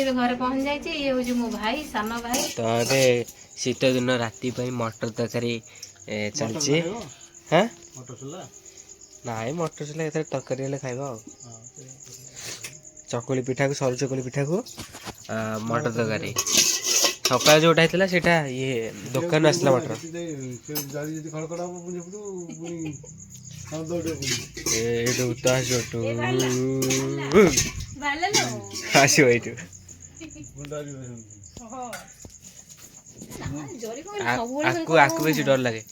घरे पहुंच जाइए। ये हूँ मो भाई सान भाई। तो अबे शीत दिन राति मटर तरकारी चलती। हाँ नाई मटर चला ए तरकारी हेल्ले खाइबा। चकुली पिठा को सरू चकुली पिठा को मटर तरकारी सकाल जोटा होता है ये दुकान आसला मटर आसो ये आकु बेसी डर लगे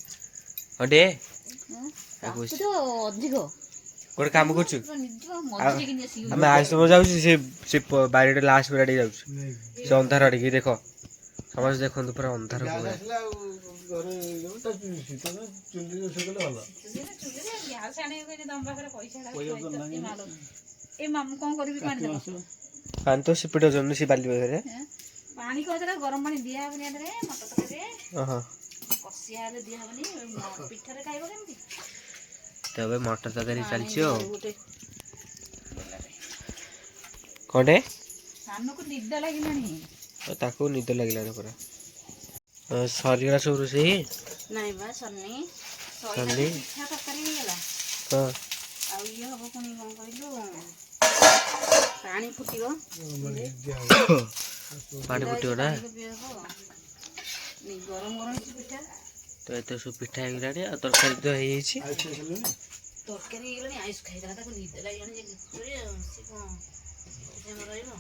अटे गोटे कम कर आश्रम जाऊँ बारिटे लास्ट बेला जाऊँ से अंधार आड़े देख समझ देखो पूरा अंधार पानी तो सिपिट सी बाली पाखे पानी को गरम पानी दिया पिठा खाइब केमती तब मटर तरकारी चलती कौटे निद लगे ताको निद लगे पूरा सरीगला सब रोषे नहीं बा सन्नी सन्नी पिठा तरकारी हेला हां आ ये हबो कोनी कोन कहलु पानी फुटिबो पानी फुटिबो ना नी गरम गरम पिठा तो एते सब पिठा हे गलानी आ तरकारी तो हे छी तरकारी हे गलानी आइस खाइदा ताको निद लागनी जे से कोन जे मरइबो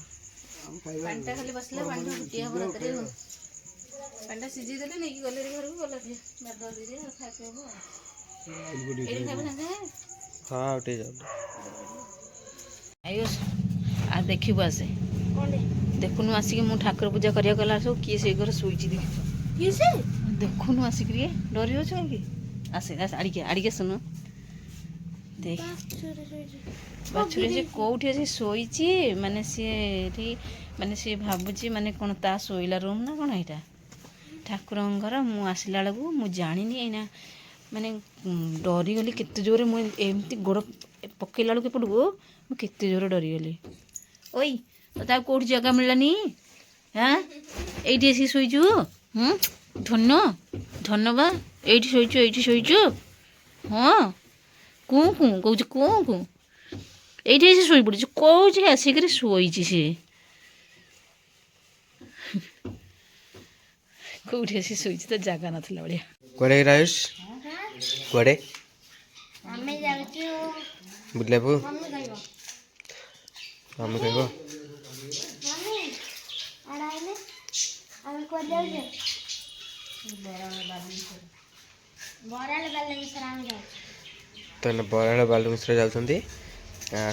पांटा खाली बसले पांटा फुटी हबो रातरे पांटा सिजी देले नै कि गले घर को गला बादर दिरे खा केबो एरी खाइबो ना हां उठे जाऊ आयुष आ देखिबो आसे कोंडे देखुनु आसी के मु ठाकुर पूजा करिया गला सब की से घर सोईची देख की से देखुनु आसी के डरियो छ कि आसे आड़ी के सुनो देख बाछुरी से कोठी से सोईची माने से भाबुची माने कोन ता सोइला रूम ना कोन एटा ठाकुर घर मु आसला बेलू मु जानी एना माने डरी गली केते जोरे मु एमती गोड़ पकेला बेलू केपटू मु केते जोरे डरी गली ओई तो कोठी जगह मिललानी हाँ एठी आसी सोईचु धन्य धन्यवा एठी सोईचु हाँ कु कु कहू कु कु एठी आसी सोई पड़ी कौच आसिक सोईची सी कौटी आसी सोईची तो जगह नथला बढ़िया कोड़े रायुष कोड़े हमें जाउछु बुलेबू मम्मी मम्मी कहबो कहबो मम्मी अड़ाइले हम को जाउछु बराल बाले सराम जाउछु तो बराल बालू मिश्र जाउछंती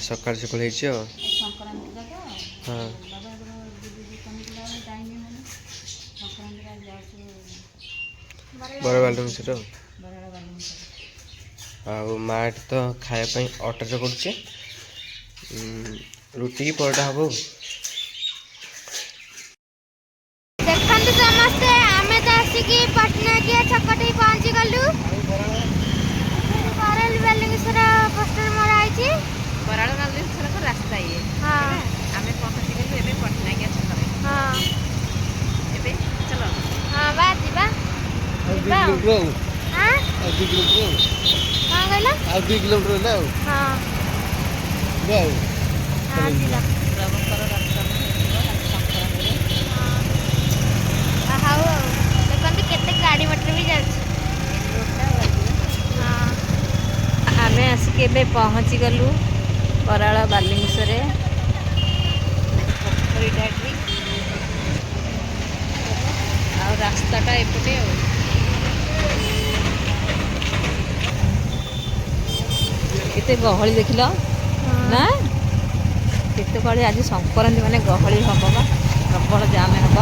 सकाळ सकाळ हेछि संक्रांति का हां बड़ा बालू मिश्र आ माट तो खाया पई ऑर्डर करछे रोटी परोटा हबो देखंतु समस्ते हमें तो आसिकी पटना के छकटी पहुंची गलु बराल बालेश्वर पोस्टर मराई छी बराल बालेश्वर को रास्ता ये हां हमें पहुंची गलु एबे पटना के छकरे हां एबे चलो हां बा दिबा किलोमीटर हां 2 किलोमीटर हां गला 2 किलोमीटर ना हां जाओ हां दिला प्रभुकर दर्शन संक्रांति हां देखंतु केते गाड़ी मोटर भी जाछ हां आमे आसिके एबे पहुंची गलु बराल बालेश्वर पोखरी डाटी आ रास्ताटा एपटे केते गहली देखिल ना केते गहली आज संक्रांति माने गहली हम बा प्रबल जाम हम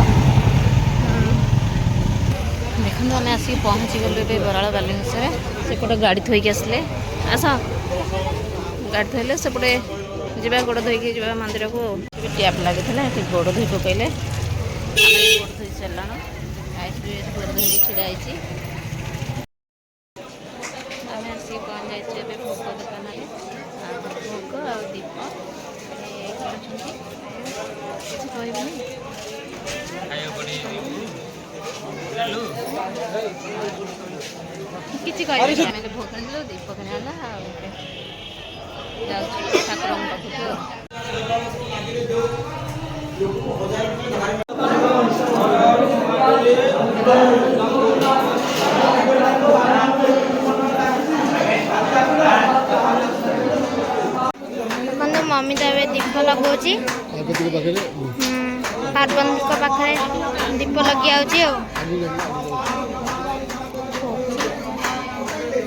देखो आम आसिक पहुँची गलु ए बराल बालेश्वर सेपटे गाड़ी थोक आसले आस गाड़ी थोले सेपटे जा गोड़ धोईकी जा मंदिर को टैप लगी गोड़ धोई पकड़े गोड़ धोई ଚାଲାଣ ଆଇସ୍କ୍ରିମ୍ ଧରିକି ଛିଡ଼ା ହେଇଛି। ଆମେ ଆସିକି ପହଞ୍ଚି ଯାଇଛୁ ଏବେ ଭୋଗ ଦୋକାନରେ। ଭୋଗ ଆଉ ଦୀପ କରୁଛନ୍ତି, କିଛି କହିବୁନି। କିଛି କହିବେନି। ଆମେ ଭୋଗ କିଣିଲୁ, ଦୀପ କିଣା ହେଲା ଆଉ ଯାଉଛୁ ଠାକୁରଙ୍କ ପାଖକୁ। ଦେଖନ୍ତୁ ମମି ତ ଏବେ ଦୀପ ଲଗାଉଛି। ପାର୍ବତୀଙ୍କ ପାଖରେ ଦୀପ ଲଗିଆଉଛି ଆଉ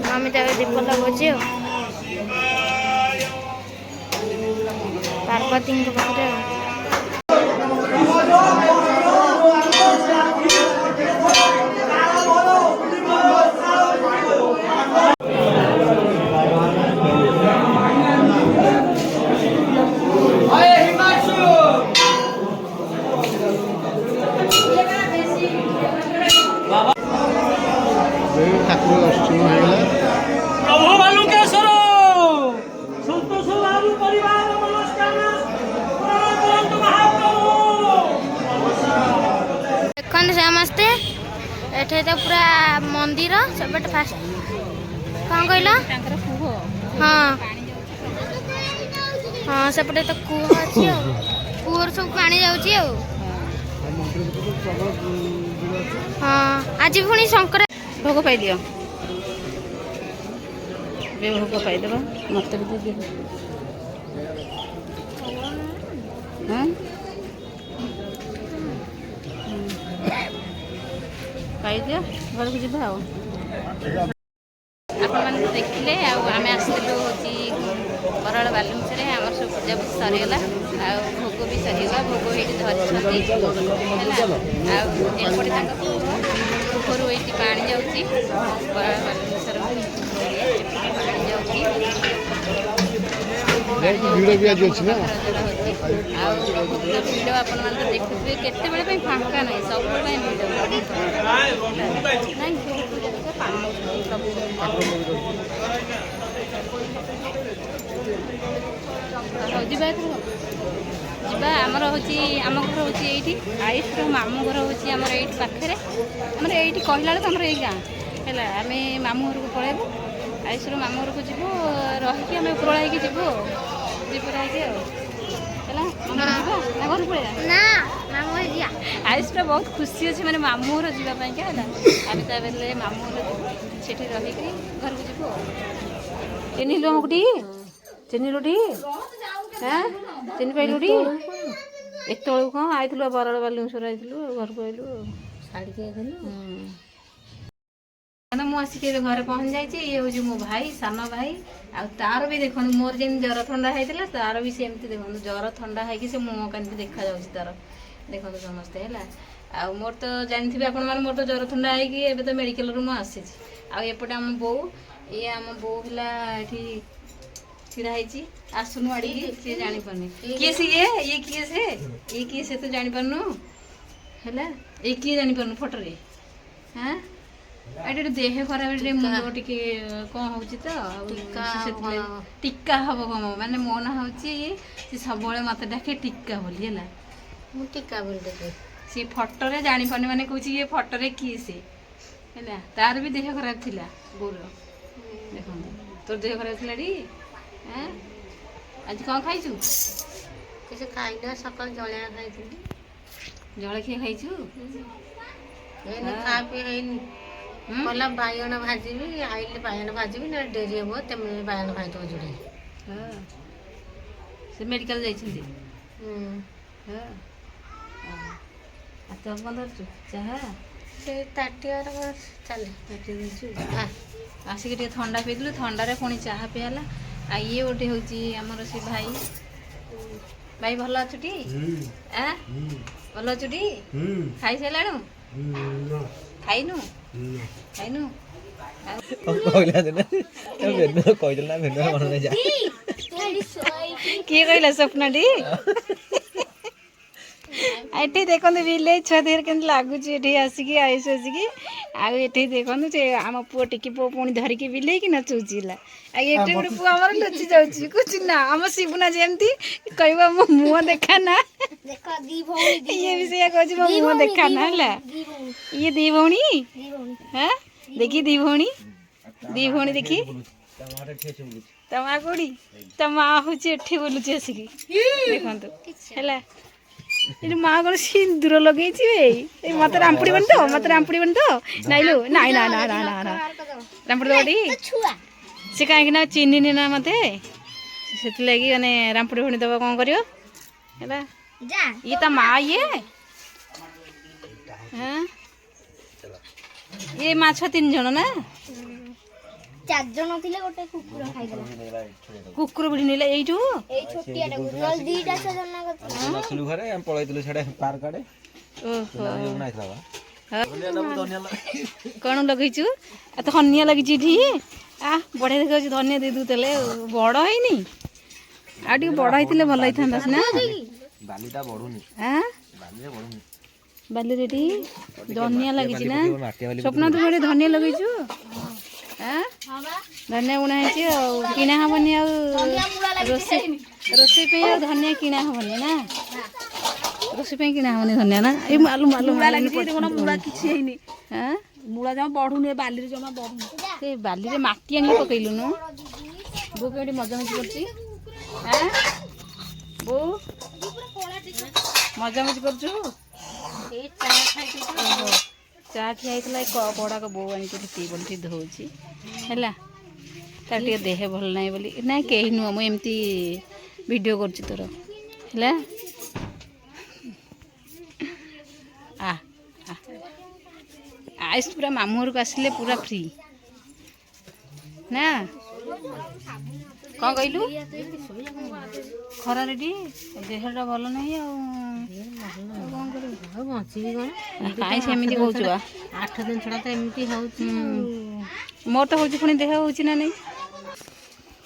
ମମି ତ ଏବେ ଦୀପ ଲଗାଉଛି ଆଉ ପାର୍ବତୀଙ୍କ ପାଖରେ ଆଉ। ଠାକୁର ଦର୍ଶନ ହେଇଗଲା। ପ୍ରଭୁ ବାଲୁକେଶ୍ୱର ସନ୍ତୋଷ ବାବୁ ପରିବାର ମନସ୍କାମନା ପୂରଣ କରନ୍ତୁ ମହାପ୍ରଭୁ। ଦେଖନ୍ତୁ ସମସ୍ତେ ଏଠି ତ ପୁରା ମନ୍ଦିର ସେପଟେ ଫାଷ୍ଟ କ'ଣ କହିଲ ତାଙ୍କର କୁହ ହଁ ହଁ ସେପଟେ ତ କୂଅ ଅଛି ଆଉ କୂଅରୁ ସବୁ ପାଣି ଯାଉଛି ଆଉ ହଁ ଆଜି ପୁଣି ଶଙ୍କର ଭୋଗ ପାଇଦିଅ। ଏବେ ଭୋଗ ପାଇଦେବା, ମୋତେ ବି ଦେଇଦିଅ। ପାଇଦିଅ, ଘରକୁ ଯିବା ଆଉ। ଆପଣମାନେ ତ ଦେଖିଲେ ଆଉ ଆମେ ଆସିଥିଲୁ ହେଉଛି ବରାଳ ବାଲୁଙ୍ଗେଶ୍ୱରରେ। ଆମର ସବୁ ପୂଜାପୂଜି ସରିଗଲା ଆଉ ଭୋଗ ବି ସରିଗଲା। ଭୋଗ ଏଇଠି ଧରିଛନ୍ତି ହେଲା। ଆଉ ଏପଟେ ତାଙ୍କ ଉପରୁ ଏଇଠି ପାଣି ଯାଉଛି ବରାଳ ବାଲୁଙ୍ଗେଶ୍ୱର ପାଣି ଯାଉଛି। ଭିଡ଼ ବି ଆଜି ଅଛି ନା। ଆଉ ବହୁତ ଭିଡ଼ ଆପଣମାନେ ତ ଦେଖୁଥିବେ, କେତେବେଳେ ପାଇଁ ଫାଙ୍କା ନାହିଁ, ସବୁବେଳେ ପାଇଁ ଭିଡ଼ ନାହିଁ। ସବୁ ଯିବା ଏଥର ଯିବା। ଆମର ହେଉଛି ଆମ ଘର ହେଉଛି ଏଇଠି, ଆୟୁଷର ମାମୁଁ ଘର ହେଉଛି ଆମର ଏଇଠି ପାଖରେ। ଆମର ଏଇଠି କହିଲା ବେଳକୁ ଆମର ଏଇ ଗାଁ ହେଲା। ଆମେ ମାମୁଁ ଘରକୁ ପଳେଇବୁ, ଆୟୁଷର ମାମୁଁ ଘରକୁ ଯିବୁ, ରହିକି ଆମେ ଉପରବେଳା ହେଇକି ଯିବୁ ଆଉ ଦିପରା ହେଇକି ଆଉ ହେଲା। ଯିବା ନା ଘରକୁ ପଳେଇବା ନା ମାମୁଁ ଯିବା। ଆୟୁଷଟା ବହୁତ ଖୁସି ଅଛି ମାନେ ମାମୁଁ ଘର ଯିବା ପାଇଁକା ହେଲା। ଆମେ ତା ବେଲେ ମାମୁଁ ଘର ଯିବୁ, ସେଠି ରହିକି ଘରକୁ ଯିବୁ ଆଉ। ଚିହ୍ନି ଲୁଟି ଚିହ୍ନି ଲୁଟି ହଁ ଚିହ୍ନି ପାଇଲୁଟି ଏତେବେଳକୁ କ'ଣ ଆଇଥିଲୁ ବରାଳ ବାଲୁଙ୍ଗେଶ୍ୱର ଆଇଥିଲୁ ଆଉ ଘରକୁ ଆଇଲୁ ଆଉ ଛାଡ଼ିକି ଆଇଥିଲୁ। ମୁଁ ଆସିକି ଏବେ ଘରେ ପହଞ୍ଚି ଯାଇଛି। ଇଏ ହେଉଛି ମୋ ଭାଇ, ସାନ ଭାଇ। ଆଉ ତାର ବି ଦେଖନ୍ତୁ ମୋର ଯେମିତି ଜ୍ୱର ଥଣ୍ଡା ହେଇଥିଲା ତାର ବି ସେମିତି ଦେଖନ୍ତୁ ଜ୍ୱର ଥଣ୍ଡା ହେଇକି ସେ ମୁହଁ କେମିତି ଦେଖାଯାଉଛି ତାର ଦେଖନ୍ତୁ ସମସ୍ତେ ହେଲା। ଆଉ ମୋର ତ ଜାଣିଥିବେ ଆପଣମାନେ ମୋର ତ ଜ୍ୱର ଥଣ୍ଡା ହେଇକି ଏବେ ତ ମେଡ଼ିକାଲରୁ ମୁଁ ଆସିଛି। ଆଉ ଏପଟେ ଆମ ବୋଉ, ଇଏ ଆମ ବୋଉ ହେଲା ଏଠି ଛିଡ଼ା ହେଇଛି। ଆସୁନୁ ଆଡ଼ିକି, ସିଏ ଜାଣିପାରୁନି କିଏ ସେ ଇଏ କିଏ ସେ ସେ ତୁ ଜାଣିପାରୁନୁ ହେଲା। ଇଏ କିଏ ଜାଣିପାରୁନୁ ଫଟୋରେ। ହଁ ଏଠି ଦେହ ଖରାପ, ଟିକେ ମୁଣ୍ଡ ଟିକେ କ'ଣ ହେଉଛି ତ ଆଉ ସେଥିପାଇଁ ଟିକା ହବ କ'ଣ ମାନେ ମୋ ନାଁ ହେଉଛି ସେ ସବୁବେଳେ ମୋତେ ଡାକେ ଟିକା ବୋଲି ହେଲା। ମୁଁ ଟିକା ବୋଲି ଡାକେ। ସିଏ ଫଟୋରେ ଜାଣିପାରୁନି ମାନେ କହୁଛି ଇଏ ଫଟୋରେ କିଏ ସେ ହେଲା। ତାର ବି ଦେହ ଖରାପ ଥିଲା ବୋଉର। ଦେଖନ୍ତୁ ତୋର ଦେହ ଖରାପ ଥିଲା ଟି। ଆଜି କ'ଣ ଖାଇଛୁ? କିଛି ଖାଇନା, ସକାଳୁ ଜଳଖିଆ ଖାଇଥିଲି। ଜଳଖିଆ ଖାଇଛୁ? ଏଇନେ ଖା ପିଇ ହେଇନି। କହିଲା ବାଇଗଣ ଭାଜିବି, ଆଇଲେ ବାଇଗଣ ଭାଜିବି ନା ଡେରି ହେବ, ତେମେ ବାଇଗଣ ଭାଜିଦେବ ଯୋଡ଼େ। ହଁ ସେ ମେଡ଼ିକାଲ ଯାଇଛନ୍ତି। ହଁ ଆଉ ତୁ କ'ଣ ଧରିଛୁ? ଚାହା ସେ ତାଟିଆର ଚାଲେ ତାଟିଆ ଦେଇଛୁ। ଆସିକି ଟିକେ ଥଣ୍ଡା ପିଇଥିଲୁ, ଥଣ୍ଡାରେ ପୁଣି ଚାହା ପିଆ ହେଲା। ଆଉ ଇଏ ଗୋଟେ ହେଉଛି ଆମର ସେ ଭାଇ। ଭାଇ ଭଲ ଅଛୁଟି? ଭଲ ଅଛୁଟି? ଖାଇସାରିଲାଣୁ? ଖାଇନୁ ଖାଇନୁ? କିଏ କହିଲା ସ୍ୱପ୍ନଟି? ଏଠି ଦେଖନ୍ତୁ ବିଲେଇ ଛୁଆ ଦେହରେ କେମିତି ଲାଗୁଛି ଏଠି ଆସିକି ଆୟୁଷ ଆସିକି ଆଉ ଏଠି ଦେଖନ୍ତୁ ସେ ଆମ ପୁଅ ଟିକି ପୁଅ ପୁଣି ଧରିକି ବିଲେଇକି ନଚଉଛି ହେଲା ଆଉ ଏଠି ଗୋଟେ ପୁଅ ଆମର ଲୁଚି ଯାଉଛି କହୁଛି ନା ଆମ ଶିବୁନା ଯେମିତି କହିବ ମୋ ମୁହଁ ଦେଖା ନା ଇଏ ବି ସେଇଆ କହୁଛି ମୋ ମୁହଁ ଦେଖା ନା ହେଲା ଇଏ ଦି ଭଉଣୀ ହଁ ଦେଖି ଦି ଭଉଣୀ ଦେଖି ତା ମା କୋଉଠି ତା ମା ହଉଛି ଏଠି ବୁଲୁଛି ଆସିକି ଦେଖନ୍ତୁ ହେଲା ଏଠି ମା କଣ ସିନ୍ଦୁର ଲଗେଇଛି ଏଇ ମତେ ରାମ୍ପୁଡିବନି ତ ନାଇଲୁ ନାଇଁ ନା ନା ନା ନା ନା ରାମ୍ପୁଡି ଦବଟି ସେ କାହିଁକି ନା ଚିହ୍ନିନି ନା ମତେ ସେଥିଲାଗି ମାନେ ରାମ୍ପୁଡି ଫୁଣି ଦବ କଣ କରିବ ହେଲା ଇଏ ତା ମା ଇଏ ଇଏ ମାଛ 3 ଜଣ ନା 4 ଜଣ ଥିଲେ ଗୋଟେ କୁକୁର ଖାଇଦେଲା କୁକୁର ବିଡ଼ି ନେଲା ଏଇଠୁ ଏଇ ଛୋଟିଆଟାକୁ ନହେଲେ ଦିଟା ଛଅ ଜଣ ନଥିଲୁ ଘରେ ଆମେ ପଳେଇଥିଲୁ ସିଆଡେ ପାର୍କ ଆଡେ କଣ ଲଗେଇଛୁ ତ ଧନିଆ ଲାଗିଛି ଏଠି ବଢିଆ ଦେଖାଯାଉଛି ଧନିଆ ଦେଇ ଦଉଥିଲେ ବଡ ହେଇନି ଆଉ ଟିକେ ବଡ ହେଇଥିଲେ ଭଲ ହେଇଥାନ୍ତା ସିନା ବାଲିଟା ବଢୁନି ବାଲିରେ ଏଠି ଧନିଆ ଲାଗିଛି ନା ସ୍ୱପ୍ନ ତୁ ଗୋଟେ ଧନିଆ ଲଗେଇଛୁ ଧନିଆ ବୁଣା ହେଇଛି ଆଉ କିଣା ହବନି ଆଉ ରୋଷେଇ ପାଇଁ ଆଉ ଧନିଆ କିଣା ହବନି ନା ରୋଷେଇ ପାଇଁ କିଣା ହବନି ଧନିଆ ନା ଏଇ ମାଲୁ ମୂଳା କିଛି ହେଇନି ମୂଳା ଜମା ବଢୁନି ବାଲିରେ ଜମା ବଢୁନି ସେ ବାଲିରେ ମାଟି ଆଣିକି ପକେଇଲୁନୁ ବୋଉ କେମିତି ମଜାମଜି କରୁଛି ବୋଉ ମଜାମଜି କରୁଛୁ ଚା ଠିଆ ହେଇଥିଲା ବଡ଼ାକ ବୋଉ ଆଣିକି ପିଇବନି ଧୋଉଛି ହେଲା ତାର ଟିକେ ଦେହ ଭଲ ନାହିଁ ବୋଲି ନାଇଁ କେହି ନୁହଁ ମୁଁ ଏମିତି ଭିଡ଼ିଓ କରୁଛି ତୋର ହେଲା ଆଇସ୍ ପୁରା ମାମୁଁ ଘରକୁ ଆସିଲେ ପୁରା ଫ୍ରି ନା କ'ଣ କହିଲୁ ଖରାରେ ଟି ଦେହଟା ଭଲ ନାହିଁ ଆଉ କ'ଣ କରିବୁ ବଞ୍ଚିବି କଣ କାହିଁ ସେମିତି କହୁଛୁ 8 ଦିନ ଛଡ଼ା ତ ଏମିତି ହେଉଛି ମୋର ତ ହେଉଛି ପୁଣି ଦେହ ହେଉଛି ନା ନାଇଁ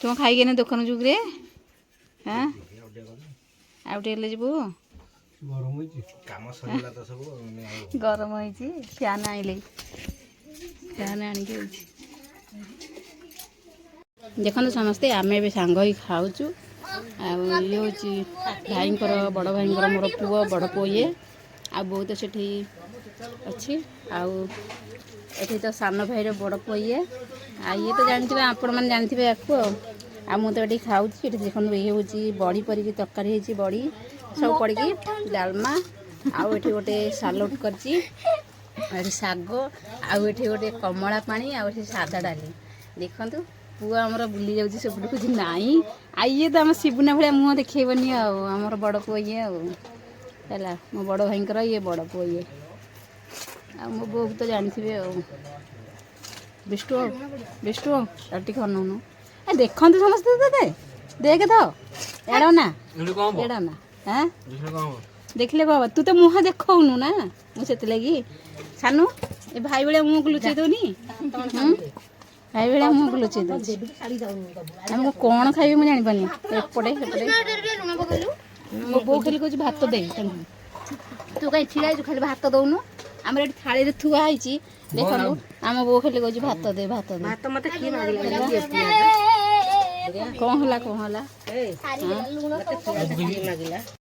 ତୁମ ଖାଇକି ଦୋକାନ ଯୁଗରେ ଆଉ ଟିକେ ହେଲେ ଯିବୁ ଗରମ ହେଇଛି ଫ୍ୟାନ୍ ଆଣିଲେ ଫ୍ୟାନ୍ ଆଣିକି ହେଉଛି ଦେଖନ୍ତୁ ସମସ୍ତେ ଆମେ ଏବେ ସାଙ୍ଗ ହେଇ ଖାଉଛୁ ଆଉ ଇଏ ହେଉଛି ଭାଇଙ୍କର ବଡ଼ ଭାଇଙ୍କର ମୋର ପୁଅ ବଡ଼ ପୁଅ ଇଏ ଆଉ ବୋଉ ତ ସେଠି ଅଛି ଆଉ ଏଠି ତ ସାନ ଭାଇର ବଡ଼ ପୁଅ ଇଏ ଆଉ ଇଏ ତ ଜାଣିଥିବେ ଆପଣମାନେ ଜାଣିଥିବେ ୟାକୁ ଆଉ ମୁଁ ତ ଏଠି ଖାଉଛି ଏଠି ଦେଖନ୍ତୁ ଇଏ ହେଉଛି ବଡ଼ି ପରିକି ତରକାରୀ ହେଇଛି ବଡ଼ି ସବୁ ପଡ଼ିକି ଡାଲମା ଆଉ ଏଠି ଗୋଟେ ସାଲଡ଼ କରିଛି ଏଠି ଶାଗ ଆଉ ଏଠି ଗୋଟେ କମଳା ପାଣି ଆଉ ଏଠି ସାଧା ଡାଲି ଦେଖନ୍ତୁ ପୁଅ ଆମର ବୁଲି ଯାଉଛି ସେପଟେ କହୁଛି ନାଇଁ ଆଉ ଇଏ ତ ଆମ ଶିବୁନା ଭଳିଆ ମୁହଁ ଦେଖେଇବନି ଆଉ ଆମର ବଡ଼ ପୁଅ ଇଏ ଆଉ ହେଲା ମୋ ବଡ଼ ଭାଇଙ୍କର ଇଏ ବଡ଼ ପୁଅ ଇଏ ଆଉ ମୋ ବୋଉକୁ ତ ଜାଣିଥିବେ ଆଉ ବିଷ୍ଟୁ ଆଉ ଟିକେ ଅନଉନୁ ଦେଖନ୍ତୁ ସମସ୍ତେ ତତେ ଦେଖେ ତ ଏଡ଼ ନା ଦେଖିଲେ କହ ତୁ ତ ମୁହଁ ଦେଖଉନୁ ନା ମୁଁ ସେଥିଲାଗି ସାନୁ ଏ ଭାଇ ଭଳିଆ ମୁହଁକୁ ଲୁଚେଇ ଦଉନି ଭାଇ ଭଳିଆ ମୁହଁକୁ ଲୁଚେଇ ଦଉଛି ମୁଁ କ'ଣ ଖାଇବି ମୁଁ ଜାଣିପାରୁନି ଏପଟେ ସେପଟେ ମୋ ବୋଉ ଖାଲି କହୁଛି ଭାତ ଦେ ତାଙ୍କୁ ତୁ କାହିଁ ଛିଡ଼ା ହେଇଛୁ ଖାଲି ଭାତ ଦଉନୁ ଆମର ଏଠି ଥାଳିରେ ଥୁଆ ହେଇଛି ଦେଖନ୍ତୁ ଆମ ବୋଉ ଖାଲି କହୁଛି ଭାତ ଦେ ଭାତ ମତେ କ'ଣ ହେଲା